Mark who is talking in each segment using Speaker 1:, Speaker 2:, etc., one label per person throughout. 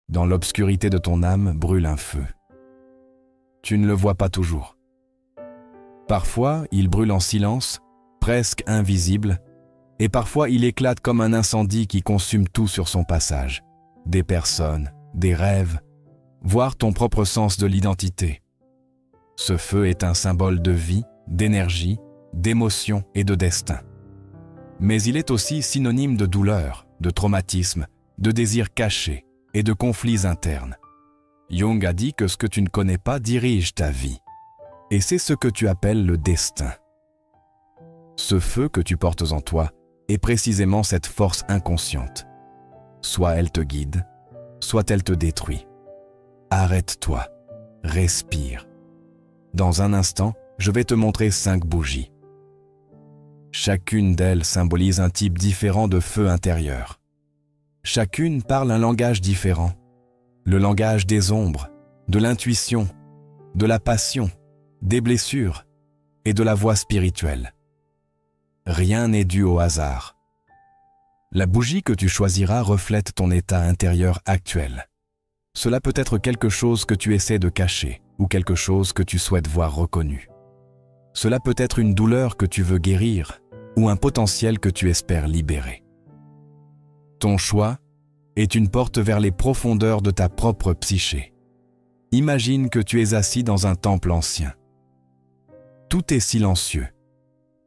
Speaker 1: Dans l'obscurité de ton âme brûle un feu. Tu ne le vois pas toujours. Parfois, il brûle en silence, presque invisible, et parfois il éclate comme un incendie qui consume tout sur son passage. Des personnes, des rêves, voire ton propre sens de l'identité. Ce feu est un symbole de vie, d'énergie, d'émotion et de destin. Mais il est aussi synonyme de douleur, de traumatisme, de désirs cachés et de conflits internes. Jung a dit que ce que tu ne connais pas dirige ta vie. Et c'est ce que tu appelles le destin. Ce feu que tu portes en toi est précisément cette force inconsciente. Soit elle te guide, soit elle te détruit. Arrête-toi, respire. Dans un instant, je vais te montrer 5 bougies. Chacune d'elles symbolise un type différent de feu intérieur. Chacune parle un langage différent. Le langage des ombres, de l'intuition, de la passion, des blessures et de la voix spirituelle. Rien n'est dû au hasard. La bougie que tu choisiras reflète ton état intérieur actuel. Cela peut être quelque chose que tu essaies de cacher ou quelque chose que tu souhaites voir reconnu. Cela peut être une douleur que tu veux guérir ou un potentiel que tu espères libérer. Ton choix est une porte vers les profondeurs de ta propre psyché. Imagine que tu es assis dans un temple ancien. Tout est silencieux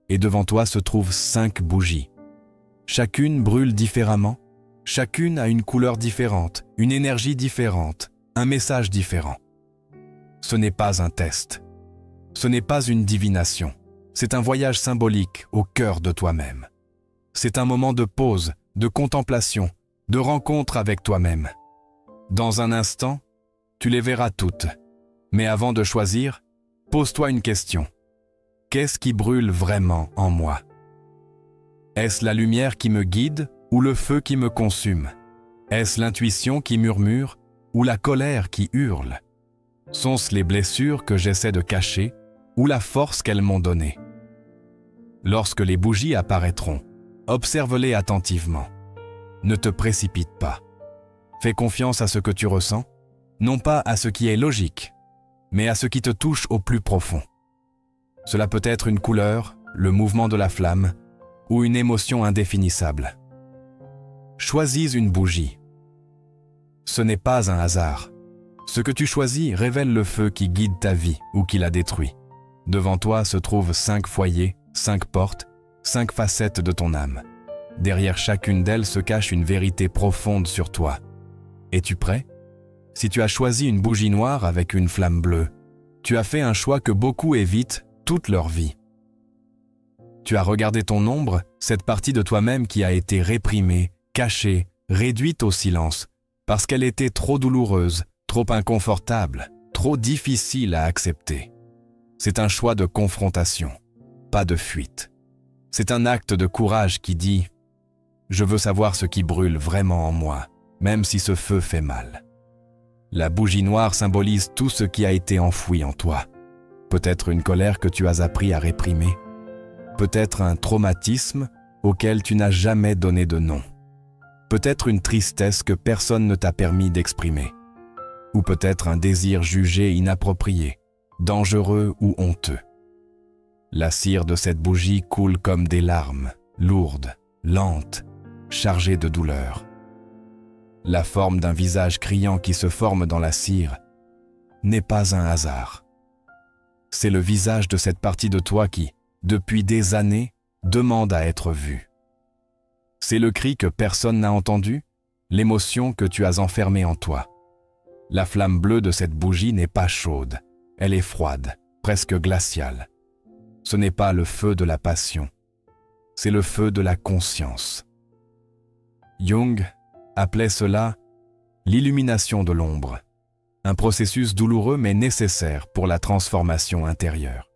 Speaker 1: et devant toi se trouvent 5 bougies. Chacune brûle différemment, chacune a une couleur différente, une énergie différente, un message différent. Ce n'est pas un test, ce n'est pas une divination, c'est un voyage symbolique au cœur de toi-même. C'est un moment de pause, de contemplation, de rencontre avec toi-même. Dans un instant, tu les verras toutes, mais avant de choisir, pose-toi une question. Qu'est-ce qui brûle vraiment en moi? Est-ce la lumière qui me guide ou le feu qui me consume? Est-ce l'intuition qui murmure ou la colère qui hurle? Sont-ce les blessures que j'essaie de cacher ou la force qu'elles m'ont donnée? Lorsque les bougies apparaîtront, observe-les attentivement. Ne te précipite pas. Fais confiance à ce que tu ressens, non pas à ce qui est logique, mais à ce qui te touche au plus profond. Cela peut être une couleur, le mouvement de la flamme, ou une émotion indéfinissable. Choisis une bougie. Ce n'est pas un hasard. Ce que tu choisis révèle le feu qui guide ta vie ou qui la détruit. Devant toi se trouvent 5 foyers, 5 portes, 5 facettes de ton âme. Derrière chacune d'elles se cache une vérité profonde sur toi. Es-tu prêt? Si tu as choisi une bougie noire avec une flamme bleue, tu as fait un choix que beaucoup évitent toute leur vie. Tu as regardé ton ombre, cette partie de toi-même qui a été réprimée, cachée, réduite au silence, parce qu'elle était trop douloureuse, trop inconfortable, trop difficile à accepter. C'est un choix de confrontation, pas de fuite. C'est un acte de courage qui dit « Je veux savoir ce qui brûle vraiment en moi, même si ce feu fait mal. » La bougie noire symbolise tout ce qui a été enfoui en toi. Peut-être une colère que tu as appris à réprimer. Peut-être un traumatisme auquel tu n'as jamais donné de nom. Peut-être une tristesse que personne ne t'a permis d'exprimer. Ou peut-être un désir jugé inapproprié, dangereux ou honteux. La cire de cette bougie coule comme des larmes, lourdes, lentes, chargées de douleur. La forme d'un visage criant qui se forme dans la cire n'est pas un hasard. C'est le visage de cette partie de toi qui, depuis des années, demande à être vue. C'est le cri que personne n'a entendu, l'émotion que tu as enfermée en toi. La flamme bleue de cette bougie n'est pas chaude, elle est froide, presque glaciale. Ce n'est pas le feu de la passion, c'est le feu de la conscience. Jung appelait cela l'illumination de l'ombre, un processus douloureux mais nécessaire pour la transformation intérieure.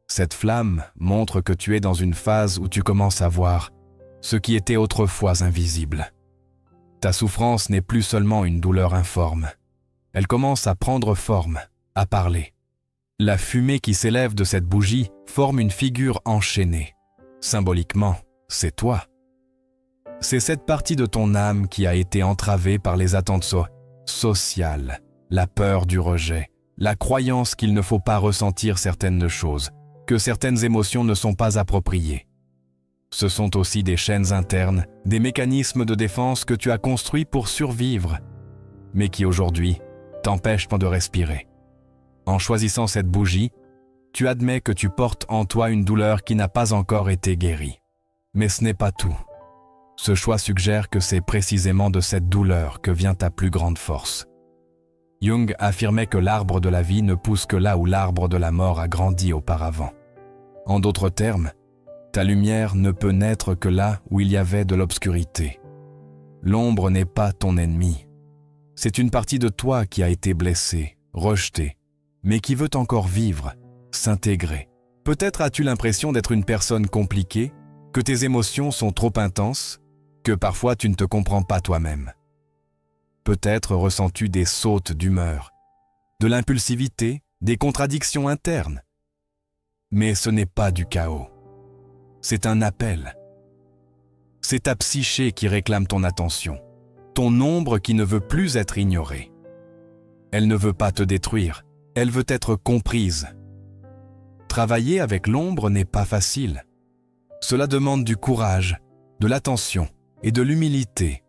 Speaker 1: Cette flamme montre que tu es dans une phase où tu commences à voir ce qui était autrefois invisible. Ta souffrance n'est plus seulement une douleur informe. Elle commence à prendre forme, à parler. La fumée qui s'élève de cette bougie forme une figure enchaînée. Symboliquement, c'est toi. C'est cette partie de ton âme qui a été entravée par les attentes sociale, la peur du rejet, la croyance qu'il ne faut pas ressentir certaines choses, que certaines émotions ne sont pas appropriées. Ce sont aussi des chaînes internes, des mécanismes de défense que tu as construits pour survivre, mais qui aujourd'hui t'empêchent de respirer. En choisissant cette bougie, tu admets que tu portes en toi une douleur qui n'a pas encore été guérie. Mais ce n'est pas tout. Ce choix suggère que c'est précisément de cette douleur que vient ta plus grande force. Jung affirmait que l'arbre de la vie ne pousse que là où l'arbre de la mort a grandi auparavant. En d'autres termes, ta lumière ne peut naître que là où il y avait de l'obscurité. L'ombre n'est pas ton ennemi. C'est une partie de toi qui a été blessée, rejetée, mais qui veut encore vivre, s'intégrer. Peut-être as-tu l'impression d'être une personne compliquée, que tes émotions sont trop intenses, que parfois tu ne te comprends pas toi-même. Peut-être ressens-tu des sautes d'humeur, de l'impulsivité, des contradictions internes. Mais ce n'est pas du chaos. C'est un appel. C'est ta psyché qui réclame ton attention, ton ombre qui ne veut plus être ignorée. Elle ne veut pas te détruire, elle veut être comprise. Travailler avec l'ombre n'est pas facile. Cela demande du courage, de l'attention et de l'humilité.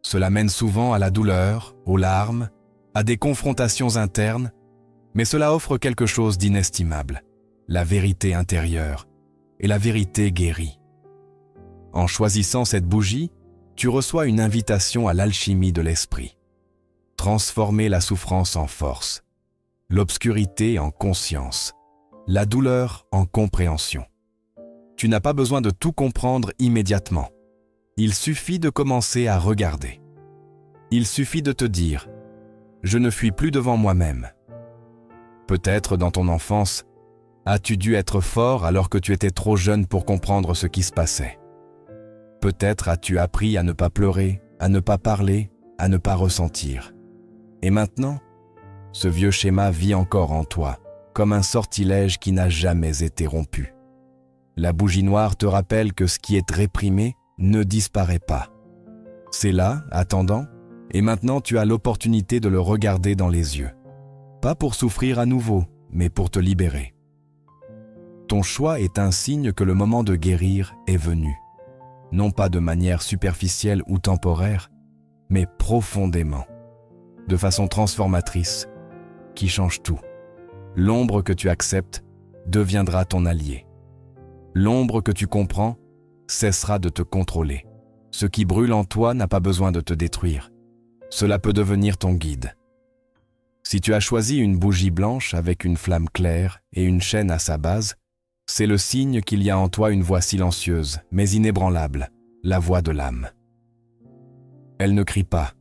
Speaker 1: Cela mène souvent à la douleur, aux larmes, à des confrontations internes, mais cela offre quelque chose d'inestimable, la vérité intérieure et la vérité guérie. En choisissant cette bougie, tu reçois une invitation à l'alchimie de l'esprit. Transformer la souffrance en force, l'obscurité en conscience, la douleur en compréhension. Tu n'as pas besoin de tout comprendre immédiatement. Il suffit de commencer à regarder. Il suffit de te dire « Je ne fuis plus devant moi-même ». Peut-être dans ton enfance, as-tu dû être fort alors que tu étais trop jeune pour comprendre ce qui se passait. Peut-être as-tu appris à ne pas pleurer, à ne pas parler, à ne pas ressentir. Et maintenant, ce vieux schéma vit encore en toi, comme un sortilège qui n'a jamais été rompu. La bougie noire te rappelle que ce qui est réprimé ne disparaît pas. C'est là, attendant, et maintenant tu as l'opportunité de le regarder dans les yeux. Pas pour souffrir à nouveau, mais pour te libérer. Ton choix est un signe que le moment de guérir est venu. Non pas de manière superficielle ou temporaire, mais profondément, de façon transformatrice, qui change tout. L'ombre que tu acceptes deviendra ton allié. L'ombre que tu comprends cessera de te contrôler. Ce qui brûle en toi n'a pas besoin de te détruire. Cela peut devenir ton guide. Si tu as choisi une bougie blanche avec une flamme claire et une chaîne à sa base, c'est le signe qu'il y a en toi une voix silencieuse, mais inébranlable, la voix de l'âme. Elle ne crie pas,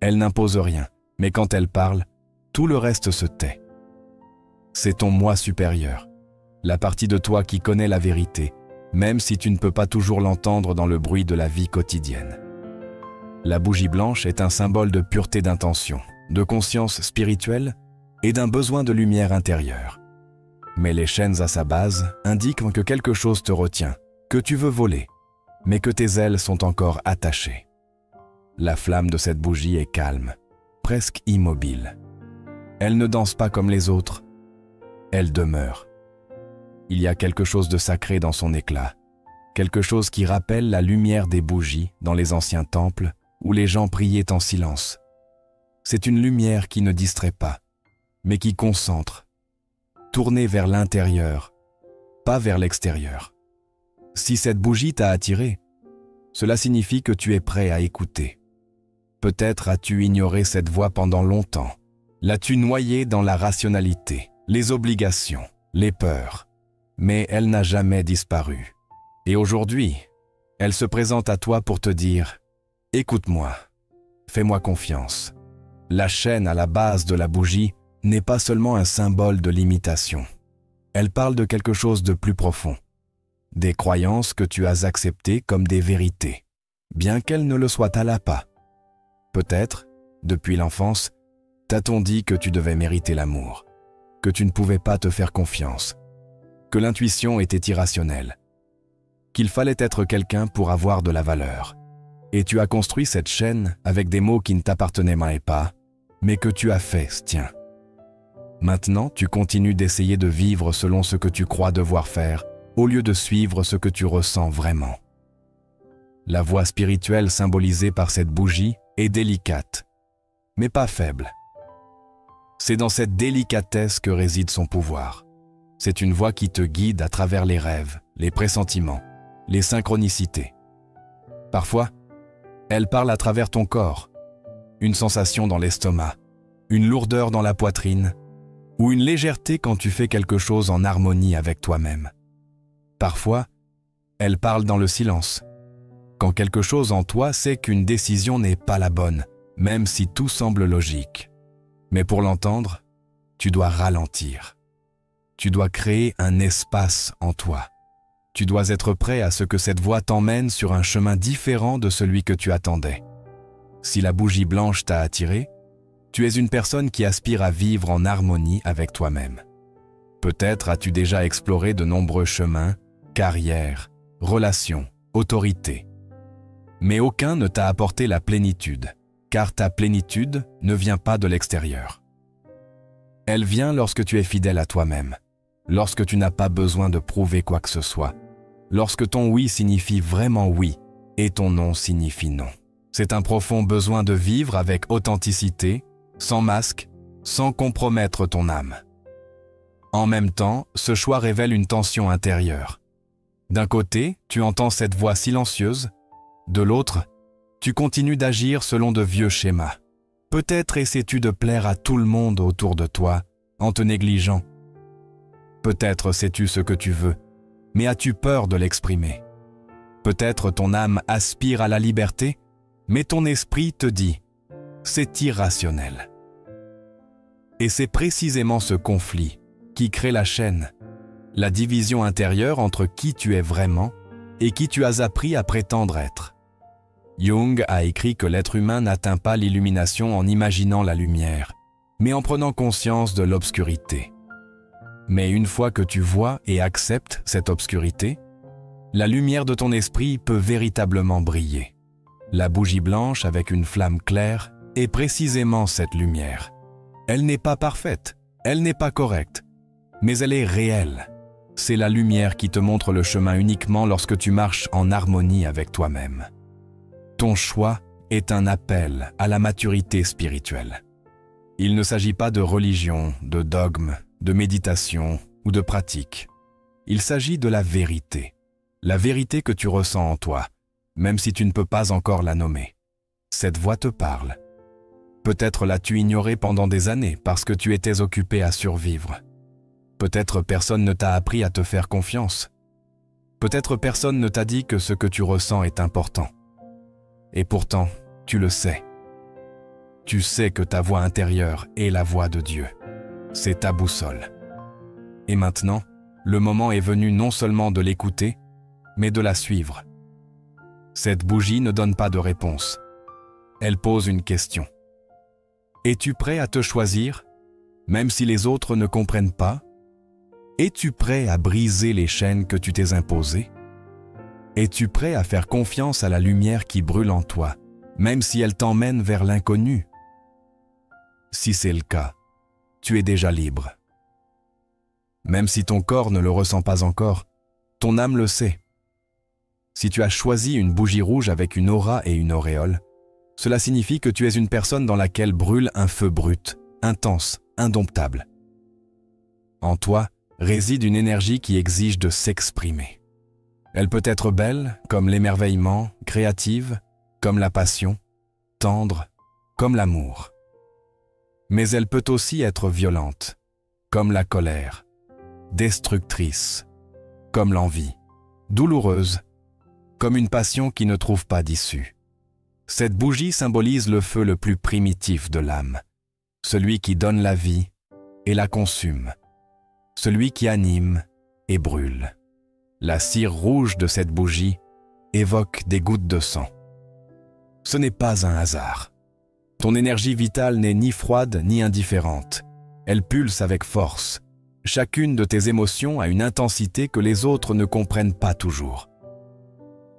Speaker 1: elle n'impose rien, mais quand elle parle, tout le reste se tait. C'est ton moi supérieur, la partie de toi qui connaît la vérité, même si tu ne peux pas toujours l'entendre dans le bruit de la vie quotidienne. La bougie blanche est un symbole de pureté d'intention, de conscience spirituelle et d'un besoin de lumière intérieure. Mais les chaînes à sa base indiquent que quelque chose te retient, que tu veux voler, mais que tes ailes sont encore attachées. La flamme de cette bougie est calme, presque immobile. Elle ne danse pas comme les autres, elle demeure. Il y a quelque chose de sacré dans son éclat, quelque chose qui rappelle la lumière des bougies dans les anciens temples où les gens priaient en silence. C'est une lumière qui ne distrait pas, mais qui concentre, tournée vers l'intérieur, pas vers l'extérieur. Si cette bougie t'a attiré, cela signifie que tu es prêt à écouter. Peut-être as-tu ignoré cette voix pendant longtemps. L'as-tu noyée dans la rationalité, les obligations, les peurs. Mais elle n'a jamais disparu. Et aujourd'hui, elle se présente à toi pour te dire « Écoute-moi, fais-moi confiance ». La chaîne à la base de la bougie n'est pas seulement un symbole de limitation. Elle parle de quelque chose de plus profond. Des croyances que tu as acceptées comme des vérités, bien qu'elles ne le soient à la pas. Peut-être, depuis l'enfance, t'a-t-on dit que tu devais mériter l'amour, que tu ne pouvais pas te faire confiance, que l'intuition était irrationnelle, qu'il fallait être quelqu'un pour avoir de la valeur. Et tu as construit cette chaîne avec des mots qui ne t'appartenaient pas, mais que tu as fait tien. Maintenant, tu continues d'essayer de vivre selon ce que tu crois devoir faire, au lieu de suivre ce que tu ressens vraiment. La voie spirituelle symbolisée par cette bougie est délicate, mais pas faible. C'est dans cette délicatesse que réside son pouvoir. C'est une voie qui te guide à travers les rêves, les pressentiments, les synchronicités. Parfois, elle parle à travers ton corps, une sensation dans l'estomac, une lourdeur dans la poitrine, ou une légèreté quand tu fais quelque chose en harmonie avec toi-même. Parfois, elle parle dans le silence, quand quelque chose en toi sait qu'une décision n'est pas la bonne, même si tout semble logique. Mais pour l'entendre, tu dois ralentir. Tu dois créer un espace en toi. Tu dois être prêt à ce que cette voie t'emmène sur un chemin différent de celui que tu attendais. Si la bougie blanche t'a attiré, tu es une personne qui aspire à vivre en harmonie avec toi-même. Peut-être as-tu déjà exploré de nombreux chemins, carrières, relations, autorités. Mais aucun ne t'a apporté la plénitude, car ta plénitude ne vient pas de l'extérieur. Elle vient lorsque tu es fidèle à toi-même, lorsque tu n'as pas besoin de prouver quoi que ce soit, lorsque ton oui signifie vraiment oui et ton non signifie non. C'est un profond besoin de vivre avec authenticité, sans masque, sans compromettre ton âme. En même temps, ce choix révèle une tension intérieure. D'un côté, tu entends cette voix silencieuse, de l'autre, tu continues d'agir selon de vieux schémas. Peut-être essaies-tu de plaire à tout le monde autour de toi en te négligeant. Peut-être sais-tu ce que tu veux, mais as-tu peur de l'exprimer? Peut-être ton âme aspire à la liberté, mais ton esprit te dit « c'est irrationnel ». Et c'est précisément ce conflit qui crée la chaîne, la division intérieure entre qui tu es vraiment et qui tu as appris à prétendre être. Jung a écrit que l'être humain n'atteint pas l'illumination en imaginant la lumière, mais en prenant conscience de l'obscurité. Mais une fois que tu vois et acceptes cette obscurité, la lumière de ton esprit peut véritablement briller. La bougie blanche avec une flamme claire est précisément cette lumière. Elle n'est pas parfaite, elle n'est pas correcte, mais elle est réelle. C'est la lumière qui te montre le chemin uniquement lorsque tu marches en harmonie avec toi-même. Ton choix est un appel à la maturité spirituelle. Il ne s'agit pas de religion, de dogme, de méditation ou de pratique. Il s'agit de la vérité que tu ressens en toi, même si tu ne peux pas encore la nommer. Cette voix te parle. Peut-être l'as-tu ignorée pendant des années parce que tu étais occupé à survivre. Peut-être personne ne t'a appris à te faire confiance. Peut-être personne ne t'a dit que ce que tu ressens est important. Et pourtant, tu le sais. Tu sais que ta voix intérieure est la voix de Dieu. C'est ta boussole. Et maintenant, le moment est venu non seulement de l'écouter, mais de la suivre. Cette bougie ne donne pas de réponse. Elle pose une question. Es-tu prêt à te choisir, même si les autres ne comprennent pas? Es-tu prêt à briser les chaînes que tu t'es imposées? Es-tu prêt à faire confiance à la lumière qui brûle en toi, même si elle t'emmène vers l'inconnu? Si c'est le cas, tu es déjà libre. Même si ton corps ne le ressent pas encore, ton âme le sait. Si tu as choisi une bougie rouge avec une aura et une auréole, cela signifie que tu es une personne dans laquelle brûle un feu brut, intense, indomptable. En toi réside une énergie qui exige de s'exprimer. Elle peut être belle, comme l'émerveillement, créative, comme la passion, tendre, comme l'amour. Mais elle peut aussi être violente, comme la colère, destructrice, comme l'envie, douloureuse, comme une passion qui ne trouve pas d'issue. Cette bougie symbolise le feu le plus primitif de l'âme, celui qui donne la vie et la consume, celui qui anime et brûle. La cire rouge de cette bougie évoque des gouttes de sang. Ce n'est pas un hasard. Ton énergie vitale n'est ni froide ni indifférente. Elle pulse avec force. Chacune de tes émotions a une intensité que les autres ne comprennent pas toujours.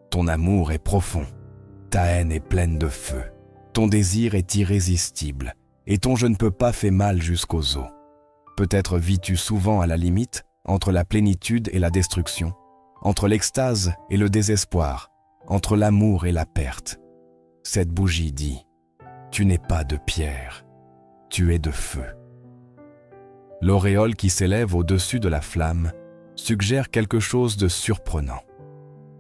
Speaker 1: Ton amour est profond. ta haine est pleine de feu, ton désir est irrésistible, et ton je ne peux pas fait mal jusqu'aux os. Peut-être vis-tu souvent à la limite, entre la plénitude et la destruction, entre l'extase et le désespoir, entre l'amour et la perte. Cette bougie dit, tu n'es pas de pierre, tu es de feu. L'auréole qui s'élève au-dessus de la flamme suggère quelque chose de surprenant.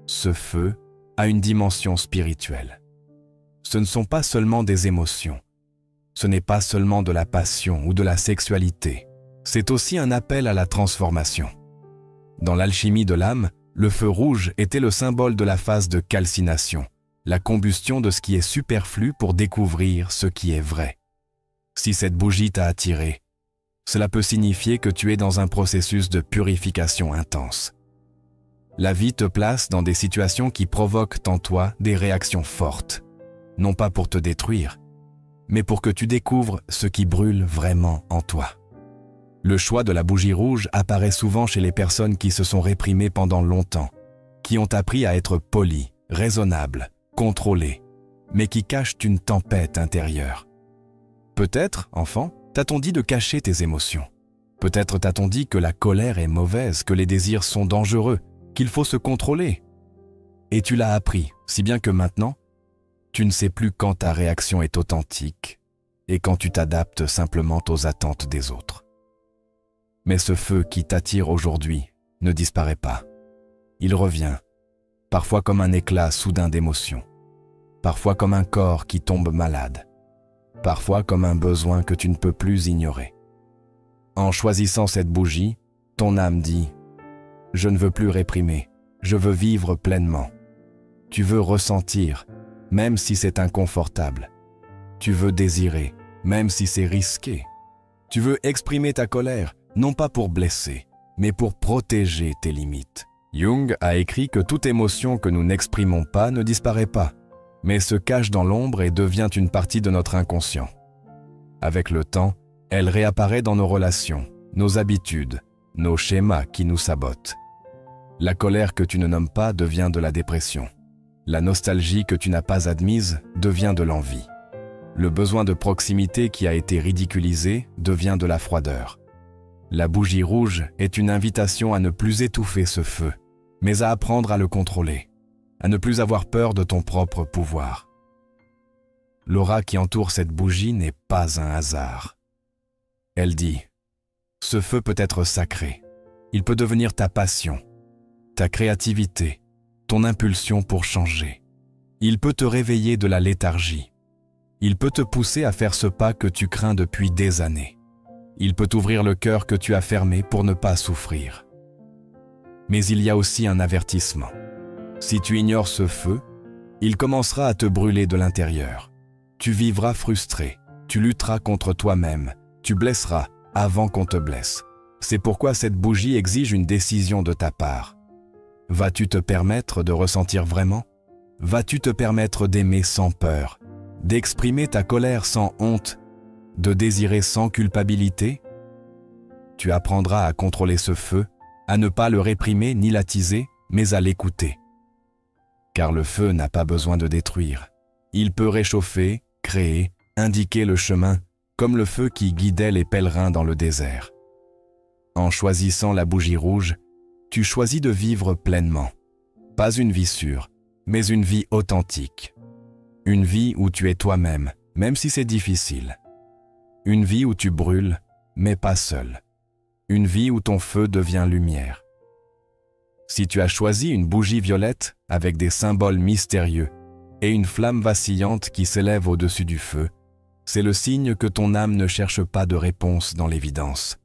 Speaker 1: Ce feu a une dimension spirituelle. Ce ne sont pas seulement des émotions, ce n'est pas seulement de la passion ou de la sexualité, c'est aussi un appel à la transformation. Dans l'alchimie de l'âme, le feu rouge était le symbole de la phase de calcination, la combustion de ce qui est superflu pour découvrir ce qui est vrai. Si cette bougie t'a attiré, cela peut signifier que tu es dans un processus de purification intense. La vie te place dans des situations qui provoquent en toi des réactions fortes, non pas pour te détruire, mais pour que tu découvres ce qui brûle vraiment en toi. Le choix de la bougie rouge apparaît souvent chez les personnes qui se sont réprimées pendant longtemps, qui ont appris à être polies, raisonnables, contrôlées, mais qui cachent une tempête intérieure. Peut-être, enfant, t'a-t-on dit de cacher tes émotions. Peut-être t'a-t-on dit que la colère est mauvaise, que les désirs sont dangereux, qu'il faut se contrôler. Et tu l'as appris, si bien que maintenant, tu ne sais plus quand ta réaction est authentique et quand tu t'adaptes simplement aux attentes des autres. Mais ce feu qui t'attire aujourd'hui ne disparaît pas. Il revient, parfois comme un éclat soudain d'émotion, parfois comme un corps qui tombe malade, parfois comme un besoin que tu ne peux plus ignorer. En choisissant cette bougie, ton âme dit « Je ne veux plus réprimer, je veux vivre pleinement. » Tu veux ressentir, même si c'est inconfortable. Tu veux désirer, même si c'est risqué. Tu veux exprimer ta colère, non pas pour blesser, mais pour protéger tes limites. Jung a écrit que toute émotion que nous n'exprimons pas ne disparaît pas, mais se cache dans l'ombre et devient une partie de notre inconscient. Avec le temps, elle réapparaît dans nos relations, nos habitudes, nos schémas qui nous sabotent. La colère que tu ne nommes pas devient de la dépression. La nostalgie que tu n'as pas admise devient de l'envie. Le besoin de proximité qui a été ridiculisé devient de la froideur. La bougie rouge est une invitation à ne plus étouffer ce feu, mais à apprendre à le contrôler, à ne plus avoir peur de ton propre pouvoir. L'aura qui entoure cette bougie n'est pas un hasard. Elle dit, ce feu peut être sacré, il peut devenir ta passion, ta créativité, ton impulsion pour changer. Il peut te réveiller de la léthargie. Il peut te pousser à faire ce pas que tu crains depuis des années. Il peut t'ouvrir le cœur que tu as fermé pour ne pas souffrir. Mais il y a aussi un avertissement. Si tu ignores ce feu, il commencera à te brûler de l'intérieur. Tu vivras frustré, tu lutteras contre toi-même, tu blesseras avant qu'on te blesse. C'est pourquoi cette bougie exige une décision de ta part. Vas-tu te permettre de ressentir vraiment? Vas-tu te permettre d'aimer sans peur, d'exprimer ta colère sans honte, de désirer sans culpabilité? Tu apprendras à contrôler ce feu, à ne pas le réprimer ni l'attiser, mais à l'écouter. Car le feu n'a pas besoin de détruire. Il peut réchauffer, créer, indiquer le chemin, comme le feu qui guidait les pèlerins dans le désert. En choisissant la bougie rouge, tu choisis de vivre pleinement. Pas une vie sûre, mais une vie authentique. Une vie où tu es toi-même, même si c'est difficile. Une vie où tu brûles, mais pas seul. Une vie où ton feu devient lumière. Si tu as choisi une bougie violette avec des symboles mystérieux et une flamme vacillante qui s'élève au-dessus du feu, c'est le signe que ton âme ne cherche pas de réponse dans l'évidence.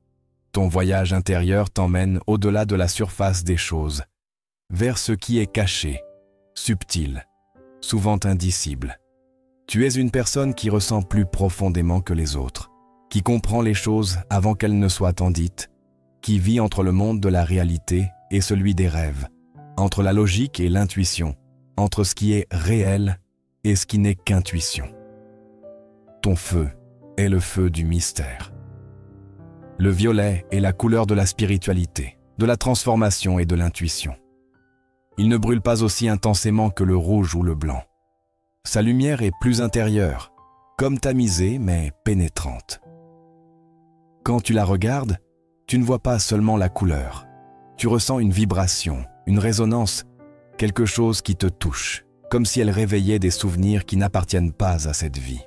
Speaker 1: Ton voyage intérieur t'emmène au-delà de la surface des choses, vers ce qui est caché, subtil, souvent indicible. Tu es une personne qui ressent plus profondément que les autres, qui comprend les choses avant qu'elles ne soient tant dites, qui vit entre le monde de la réalité et celui des rêves, entre la logique et l'intuition, entre ce qui est réel et ce qui n'est qu'intuition. Ton feu est le feu du mystère. Le violet est la couleur de la spiritualité, de la transformation et de l'intuition. Il ne brûle pas aussi intensément que le rouge ou le blanc. Sa lumière est plus intérieure, comme tamisée mais pénétrante. Quand tu la regardes, tu ne vois pas seulement la couleur. Tu ressens une vibration, une résonance, quelque chose qui te touche, comme si elle réveillait des souvenirs qui n'appartiennent pas à cette vie.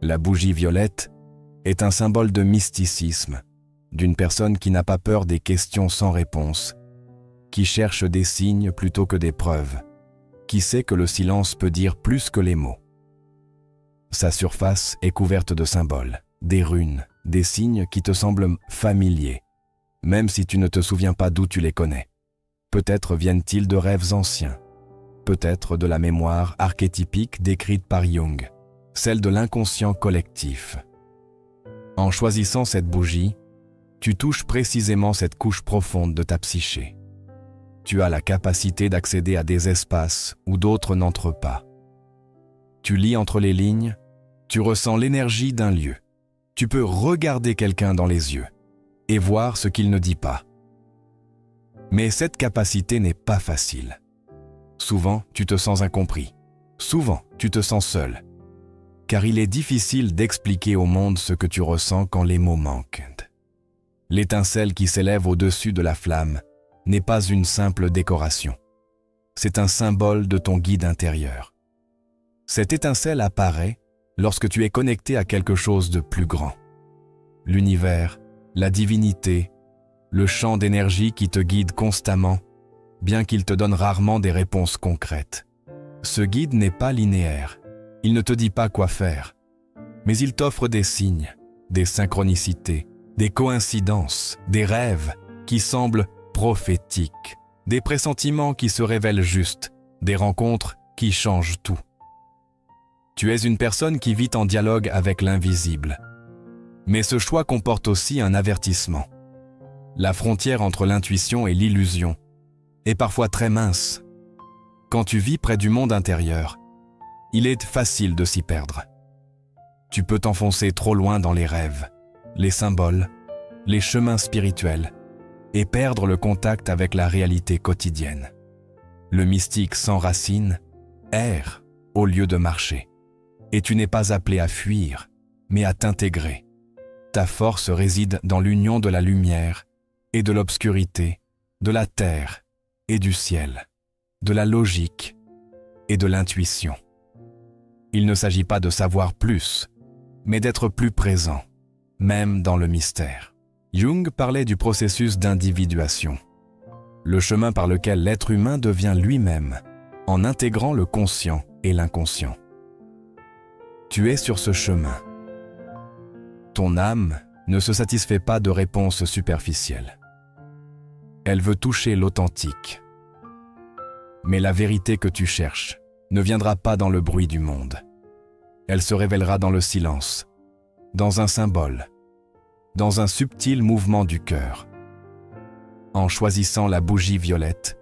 Speaker 1: La bougie violette est un symbole de mysticisme, d'une personne qui n'a pas peur des questions sans réponse, qui cherche des signes plutôt que des preuves, qui sait que le silence peut dire plus que les mots. Sa surface est couverte de symboles, des runes, des signes qui te semblent familiers, même si tu ne te souviens pas d'où tu les connais. Peut-être viennent-ils de rêves anciens, peut-être de la mémoire archétypique décrite par Jung, celle de l'inconscient collectif. En choisissant cette bougie, tu touches précisément cette couche profonde de ta psyché. Tu as la capacité d'accéder à des espaces où d'autres n'entrent pas. Tu lis entre les lignes, tu ressens l'énergie d'un lieu. Tu peux regarder quelqu'un dans les yeux et voir ce qu'il ne dit pas. Mais cette capacité n'est pas facile. Souvent, tu te sens incompris. Souvent, tu te sens seul. Car il est difficile d'expliquer au monde ce que tu ressens quand les mots manquent. L'étincelle qui s'élève au-dessus de la flamme n'est pas une simple décoration. C'est un symbole de ton guide intérieur. Cette étincelle apparaît lorsque tu es connecté à quelque chose de plus grand. L'univers, la divinité, le champ d'énergie qui te guide constamment, bien qu'il te donne rarement des réponses concrètes. Ce guide n'est pas linéaire. Il ne te dit pas quoi faire, mais il t'offre des signes, des synchronicités, des coïncidences, des rêves qui semblent prophétiques, des pressentiments qui se révèlent justes, des rencontres qui changent tout. Tu es une personne qui vit en dialogue avec l'invisible. Mais ce choix comporte aussi un avertissement. La frontière entre l'intuition et l'illusion est parfois très mince. Quand tu vis près du monde intérieur, il est facile de s'y perdre. Tu peux t'enfoncer trop loin dans les rêves, les symboles, les chemins spirituels et perdre le contact avec la réalité quotidienne. Le mystique s'enracine, erre au lieu de marcher. Et tu n'es pas appelé à fuir, mais à t'intégrer. Ta force réside dans l'union de la lumière et de l'obscurité, de la terre et du ciel, de la logique et de l'intuition. Il ne s'agit pas de savoir plus, mais d'être plus présent, même dans le mystère. Jung parlait du processus d'individuation, le chemin par lequel l'être humain devient lui-même, en intégrant le conscient et l'inconscient. Tu es sur ce chemin. Ton âme ne se satisfait pas de réponses superficielles. Elle veut toucher l'authentique. Mais la vérité que tu cherches ne viendra pas dans le bruit du monde. Elle se révélera dans le silence, dans un symbole, dans un subtil mouvement du cœur. En choisissant la bougie violette,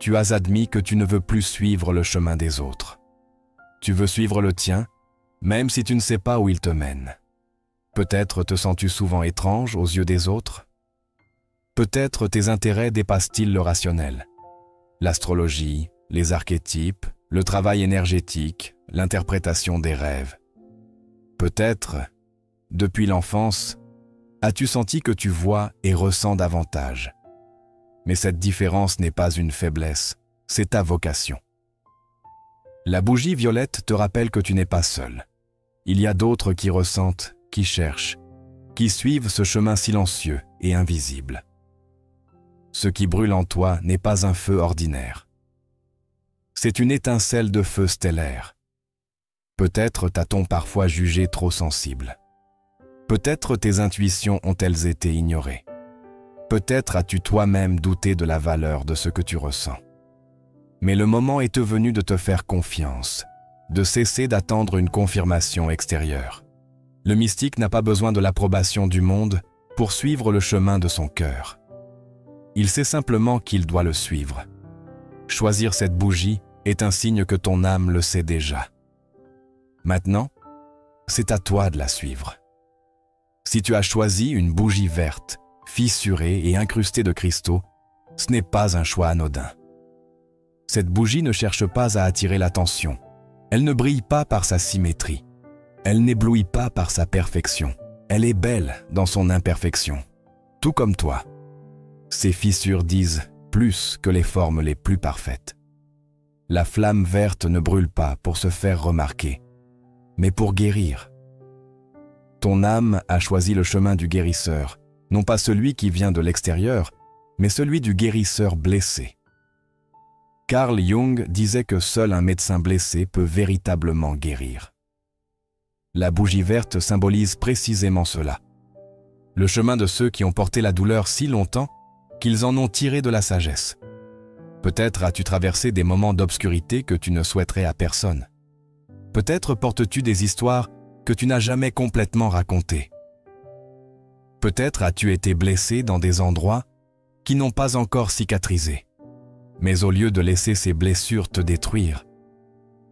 Speaker 1: tu as admis que tu ne veux plus suivre le chemin des autres. Tu veux suivre le tien, même si tu ne sais pas où il te mène. Peut-être te sens-tu souvent étrange aux yeux des autres. Peut-être tes intérêts dépassent-ils le rationnel. L'astrologie, les archétypes, le travail énergétique, l'interprétation des rêves. Peut-être, depuis l'enfance, as-tu senti que tu vois et ressens davantage. Mais cette différence n'est pas une faiblesse, c'est ta vocation. La bougie violette te rappelle que tu n'es pas seul. Il y a d'autres qui ressentent, qui cherchent, qui suivent ce chemin silencieux et invisible. Ce qui brûle en toi n'est pas un feu ordinaire. C'est une étincelle de feu stellaire. Peut-être t'a-t-on parfois jugé trop sensible. Peut-être tes intuitions ont-elles été ignorées. Peut-être as-tu toi-même douté de la valeur de ce que tu ressens. Mais le moment est venu de te faire confiance, de cesser d'attendre une confirmation extérieure. Le mystique n'a pas besoin de l'approbation du monde pour suivre le chemin de son cœur. Il sait simplement qu'il doit le suivre. Choisir cette bougie est un signe que ton âme le sait déjà. Maintenant, c'est à toi de la suivre. Si tu as choisi une bougie verte, fissurée et incrustée de cristaux, ce n'est pas un choix anodin. Cette bougie ne cherche pas à attirer l'attention, Elle ne brille pas par sa symétrie. Elle n'éblouit pas par sa perfection. Elle est belle dans son imperfection, tout comme toi. Ces fissures disent plus que les formes les plus parfaites. La flamme verte ne brûle pas pour se faire remarquer, mais pour guérir. Ton âme a choisi le chemin du guérisseur, non pas celui qui vient de l'extérieur, mais celui du guérisseur blessé. Carl Jung disait que seul un médecin blessé peut véritablement guérir. La bougie verte symbolise précisément cela. Le chemin de ceux qui ont porté la douleur si longtemps qu'ils en ont tiré de la sagesse. Peut-être as-tu traversé des moments d'obscurité que tu ne souhaiterais à personne. Peut-être portes-tu des histoires que tu n'as jamais complètement racontées. Peut-être as-tu été blessé dans des endroits qui n'ont pas encore cicatrisé. Mais au lieu de laisser ces blessures te détruire,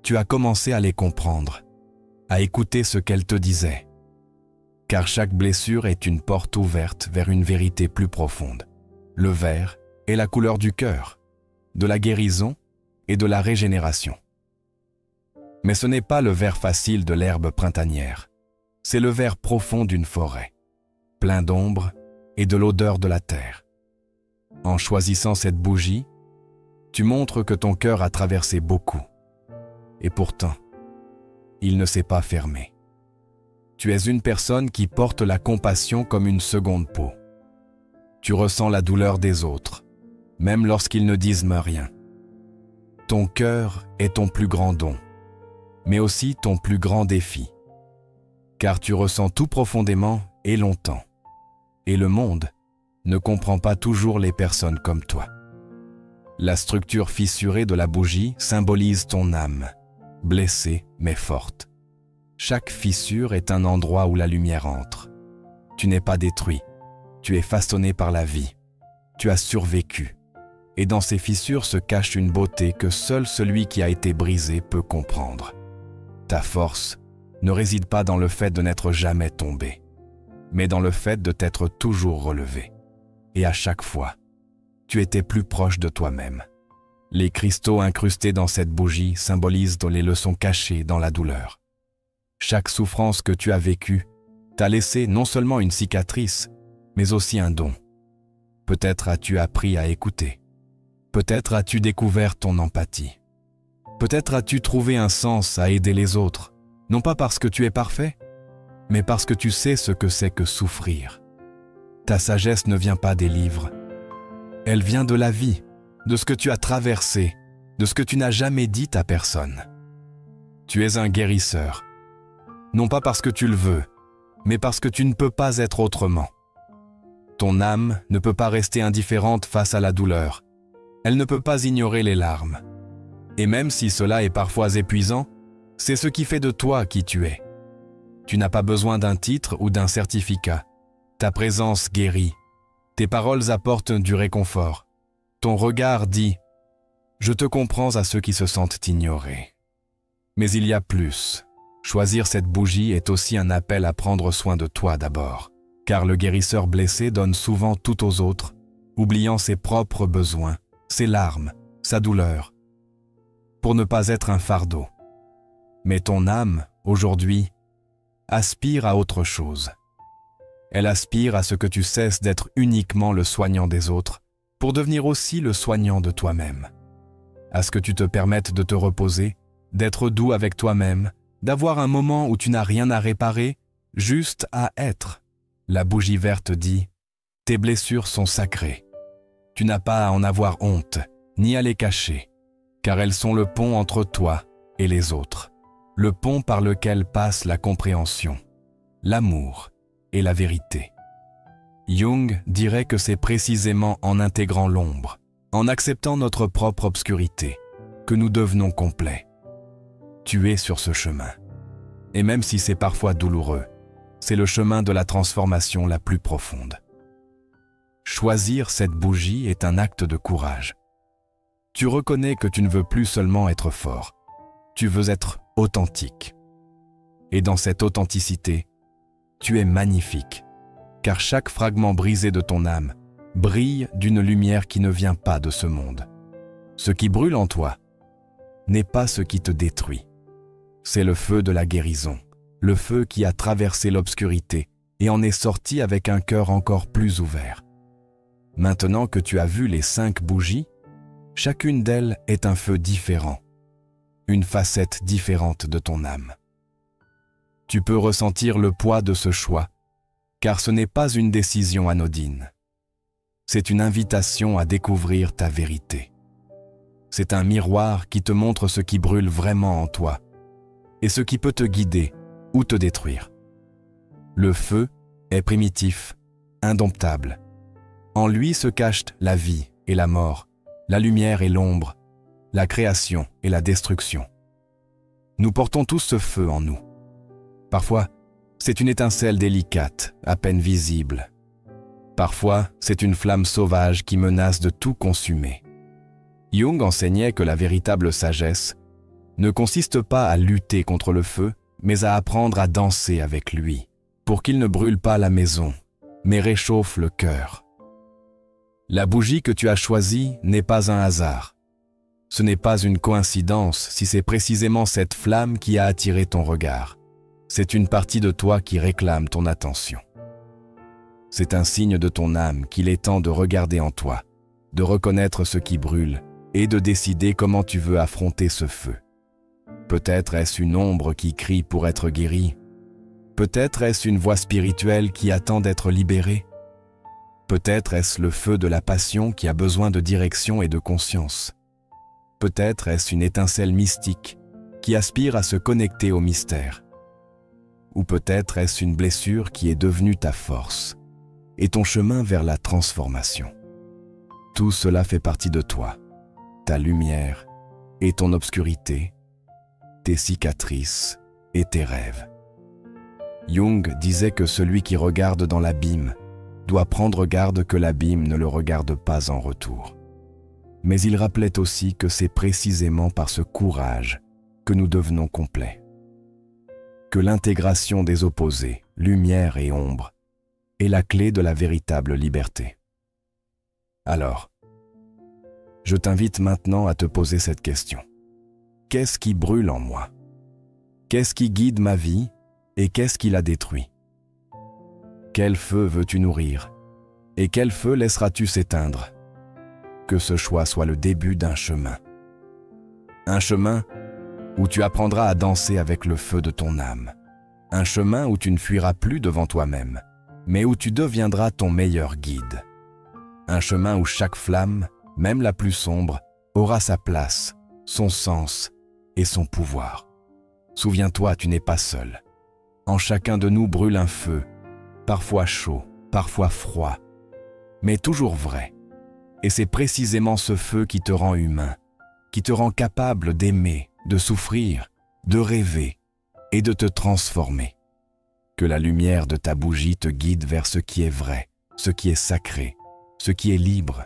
Speaker 1: tu as commencé à les comprendre, à écouter ce qu'elles te disaient. Car chaque blessure est une porte ouverte vers une vérité plus profonde. Le vert est la couleur du cœur, de la guérison et de la régénération. Mais ce n'est pas le vert facile de l'herbe printanière, c'est le vert profond d'une forêt, plein d'ombre et de l'odeur de la terre. En choisissant cette bougie, tu montres que ton cœur a traversé beaucoup. Et pourtant, il ne s'est pas fermé. Tu es une personne qui porte la compassion comme une seconde peau. Tu ressens la douleur des autres, même lorsqu'ils ne disent rien. Ton cœur est ton plus grand don, mais aussi ton plus grand défi. Car tu ressens tout profondément et longtemps. Et le monde ne comprend pas toujours les personnes comme toi. La structure fissurée de la bougie symbolise ton âme, blessée mais forte. Chaque fissure est un endroit où la lumière entre. Tu n'es pas détruit, tu es façonné par la vie. Tu as survécu. Et dans ces fissures se cache une beauté que seul celui qui a été brisé peut comprendre. Ta force ne réside pas dans le fait de n'être jamais tombé, mais dans le fait de t'être toujours relevé. Et à chaque fois, tu étais plus proche de toi-même. Les cristaux incrustés dans cette bougie symbolisent les leçons cachées dans la douleur. Chaque souffrance que tu as vécue t'a laissé non seulement une cicatrice, mais aussi un don. Peut-être as-tu appris à écouter. Peut-être as-tu découvert ton empathie. Peut-être as-tu trouvé un sens à aider les autres, non pas parce que tu es parfait, mais parce que tu sais ce que c'est que souffrir. Ta sagesse ne vient pas des livres. Elle vient de la vie, de ce que tu as traversé, de ce que tu n'as jamais dit à personne. Tu es un guérisseur, non pas parce que tu le veux, mais parce que tu ne peux pas être autrement. Ton âme ne peut pas rester indifférente face à la douleur. Elle ne peut pas ignorer les larmes. Et même si cela est parfois épuisant, c'est ce qui fait de toi qui tu es. Tu n'as pas besoin d'un titre ou d'un certificat. Ta présence guérit. Tes paroles apportent du réconfort. Ton regard dit « Je te comprends à ceux qui se sentent ignorés ». Mais il y a plus. Choisir cette bougie est aussi un appel à prendre soin de toi d'abord. Car le guérisseur blessé donne souvent tout aux autres, oubliant ses propres besoins, ses larmes, sa douleur, pour ne pas être un fardeau. Mais ton âme, aujourd'hui, aspire à autre chose. Elle aspire à ce que tu cesses d'être uniquement le soignant des autres, pour devenir aussi le soignant de toi-même. À ce que tu te permettes de te reposer, d'être doux avec toi-même, d'avoir un moment où tu n'as rien à réparer, juste à être. La bougie verte dit « Tes blessures sont sacrées. Tu n'as pas à en avoir honte, ni à les cacher, car elles sont le pont entre toi et les autres, le pont par lequel passe la compréhension, l'amour et la vérité. » Jung dirait que c'est précisément en intégrant l'ombre, en acceptant notre propre obscurité, que nous devenons complets. Tu es sur ce chemin. Et même si c'est parfois douloureux, c'est le chemin de la transformation la plus profonde. Choisir cette bougie est un acte de courage. Tu reconnais que tu ne veux plus seulement être fort, tu veux être authentique. Et dans cette authenticité, tu es magnifique, car chaque fragment brisé de ton âme brille d'une lumière qui ne vient pas de ce monde. Ce qui brûle en toi n'est pas ce qui te détruit, C'est le feu de la guérison, le feu qui a traversé l'obscurité et en est sorti avec un cœur encore plus ouvert. Maintenant que tu as vu les 5 bougies, chacune d'elles est un feu différent, une facette différente de ton âme. Tu peux ressentir le poids de ce choix, car ce n'est pas une décision anodine. C'est une invitation à découvrir ta vérité. C'est un miroir qui te montre ce qui brûle vraiment en toi et ce qui peut te guider ou te détruire. Le feu est primitif, indomptable. En lui se cachent la vie et la mort, la lumière et l'ombre, la création et la destruction. Nous portons tous ce feu en nous. Parfois, c'est une étincelle délicate, à peine visible. Parfois, c'est une flamme sauvage qui menace de tout consumer. Jung enseignait que la véritable sagesse ne consiste pas à lutter contre le feu, mais à apprendre à danser avec lui, pour qu'il ne brûle pas la maison, mais réchauffe le cœur. La bougie que tu as choisie n'est pas un hasard. Ce n'est pas une coïncidence si c'est précisément cette flamme qui a attiré ton regard. C'est une partie de toi qui réclame ton attention. C'est un signe de ton âme qu'il est temps de regarder en toi, de reconnaître ce qui brûle et de décider comment tu veux affronter ce feu. Peut-être est-ce une ombre qui crie pour être guérie. Peut-être est-ce une voix spirituelle qui attend d'être libérée. Peut-être est-ce le feu de la passion qui a besoin de direction et de conscience. Peut-être est-ce une étincelle mystique qui aspire à se connecter au mystère. Ou peut-être est-ce une blessure qui est devenue ta force et ton chemin vers la transformation. Tout cela fait partie de toi, ta lumière et ton obscurité, tes cicatrices et tes rêves. Jung disait que celui qui regarde dans l'abîme doit prendre garde que l'abîme ne le regarde pas en retour. Mais il rappelait aussi que c'est précisément par ce courage que nous devenons complets. Que l'intégration des opposés, lumière et ombre, est la clé de la véritable liberté. Alors, je t'invite maintenant à te poser cette question. Qu'est-ce qui brûle en moi? Qu'est-ce qui guide ma vie et qu'est-ce qui la détruit? Quel feu veux-tu nourrir et quel feu laisseras-tu s'éteindre? Que ce choix soit le début d'un chemin. Un chemin où tu apprendras à danser avec le feu de ton âme. Un chemin où tu ne fuiras plus devant toi-même, mais où tu deviendras ton meilleur guide. Un chemin où chaque flamme, même la plus sombre, aura sa place, son sens et son pouvoir. Souviens-toi, tu n'es pas seul. En chacun de nous brûle un feu, parfois chaud, parfois froid, mais toujours vrai. Et c'est précisément ce feu qui te rend humain, qui te rend capable d'aimer, de souffrir, de rêver et de te transformer. Que la lumière de ta bougie te guide vers ce qui est vrai, ce qui est sacré, ce qui est libre